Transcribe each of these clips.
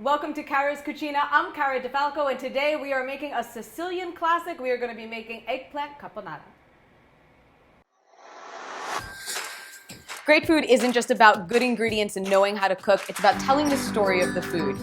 Welcome to Cara's Cucina. I'm Cara Di Falco, and today we are making a Sicilian classic. We are going to be making eggplant caponata. Great food isn't just about good ingredients and knowing how to cook. It's about telling the story of the food.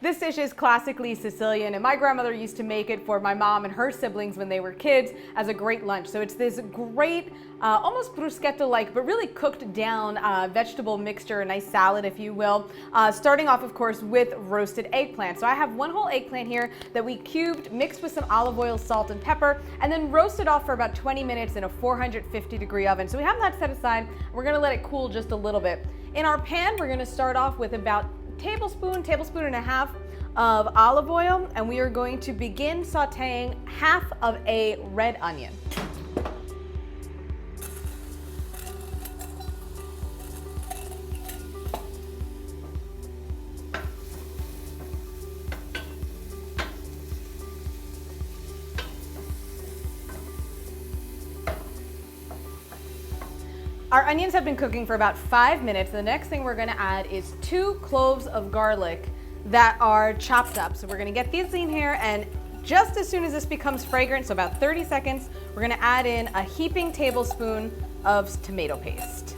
This dish is classically Sicilian, and my grandmother used to make it for my mom and her siblings when they were kids as a great lunch. So it's this great, almost bruschetta-like, but really cooked down vegetable mixture, a nice salad, if you will. Starting off, of course, with roasted eggplant. So I have one whole eggplant here that we cubed, mixed with some olive oil, salt, and pepper, and then roasted off for about 20 minutes in a 450-degree oven. So we have that set aside. We're gonna let it cool just a little bit. In our pan, we're gonna start off with about tablespoon and a half of olive oil, and we are going to begin sauteing half of a red onion. Our onions have been cooking for about 5 minutes. The next thing we're gonna add is 2 cloves of garlic that are chopped up. So we're gonna get these in here, and just as soon as this becomes fragrant, so about 30 seconds, we're gonna add in a heaping tablespoon of tomato paste.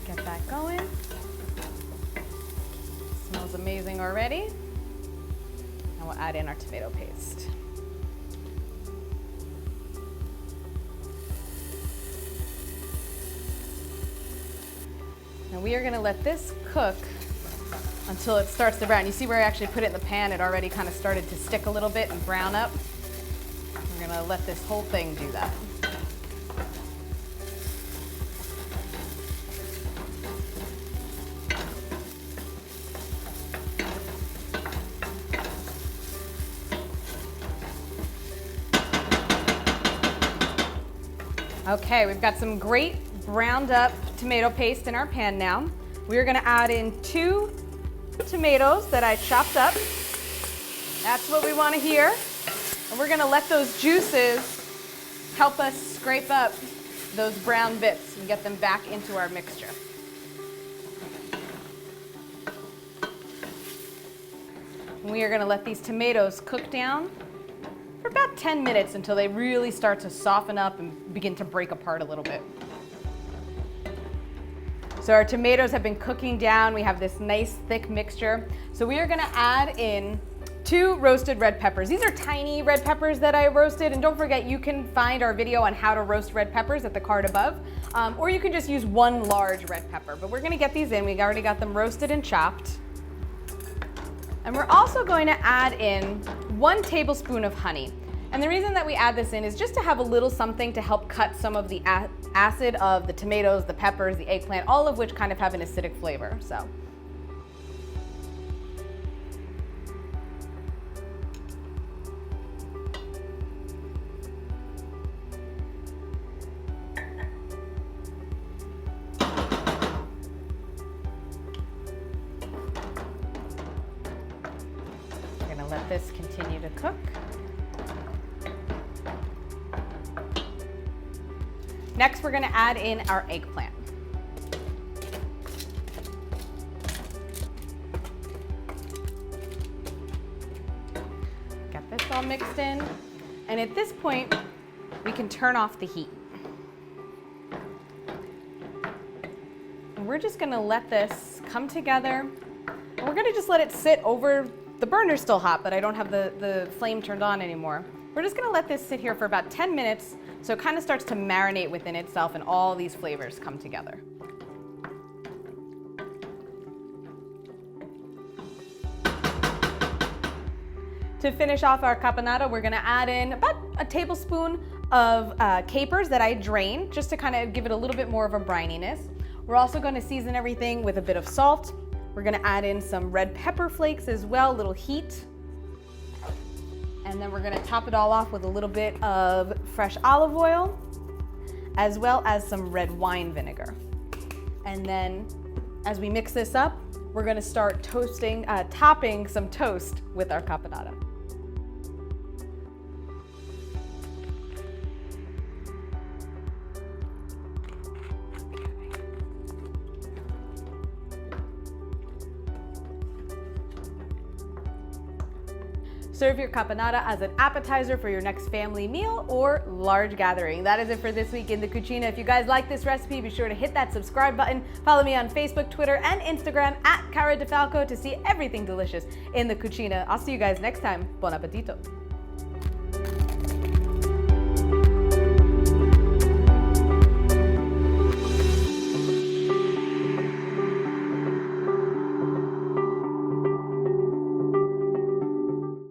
Get that going. Smells amazing already. And we'll add in our tomato paste. And we are gonna let this cook until it starts to brown. You see where I actually put it in the pan, it already kind of started to stick a little bit and brown up. We're gonna let this whole thing do that. Okay, we've got some great browned up tomato paste in our pan now. We are gonna add in 2 tomatoes that I chopped up. That's what we wanna hear. And we're gonna let those juices help us scrape up those brown bits and get them back into our mixture. And we are gonna let these tomatoes cook down for about 10 minutes until they really start to soften up and begin to break apart a little bit. So our tomatoes have been cooking down. We have this nice thick mixture. So we are gonna add in 2 roasted red peppers. These are tiny red peppers that I roasted, and don't forget you can find our video on how to roast red peppers at the card above, or you can just use 1 large red pepper. But we're gonna get these in. We already got them roasted and chopped. And we're also going to add in 1 tablespoon of honey. And the reason that we add this in is just to have a little something to help cut some of the acid of the tomatoes, the peppers, the eggplant, all of which kind of have an acidic flavor. So. We're gonna let this continue to cook. Next, we're gonna add in our eggplant. Get this all mixed in. And at this point, we can turn off the heat. And we're just gonna let this come together. And we're gonna just let it sit over, the burner's still hot, but I don't have the flame turned on anymore. We're just gonna let this sit here for about 10 minutes so it kind of starts to marinate within itself and all these flavors come together. To finish off our caponata, we're gonna add in about a tablespoon of capers that I drained just to kind of give it a little bit more of a brininess. We're also gonna season everything with a bit of salt. We're gonna add in some red pepper flakes as well, a little heat. And then we're gonna top it all off with a little bit of fresh olive oil, as well as some red wine vinegar. And then as we mix this up, we're gonna start topping some toast with our caponata. Serve your caponata as an appetizer for your next family meal or large gathering. That is it for this week in the Cucina. If you guys like this recipe, be sure to hit that subscribe button. Follow me on Facebook, Twitter, and Instagram at Cara Di Falco to see everything delicious in the Cucina. I'll see you guys next time. Buon appetito.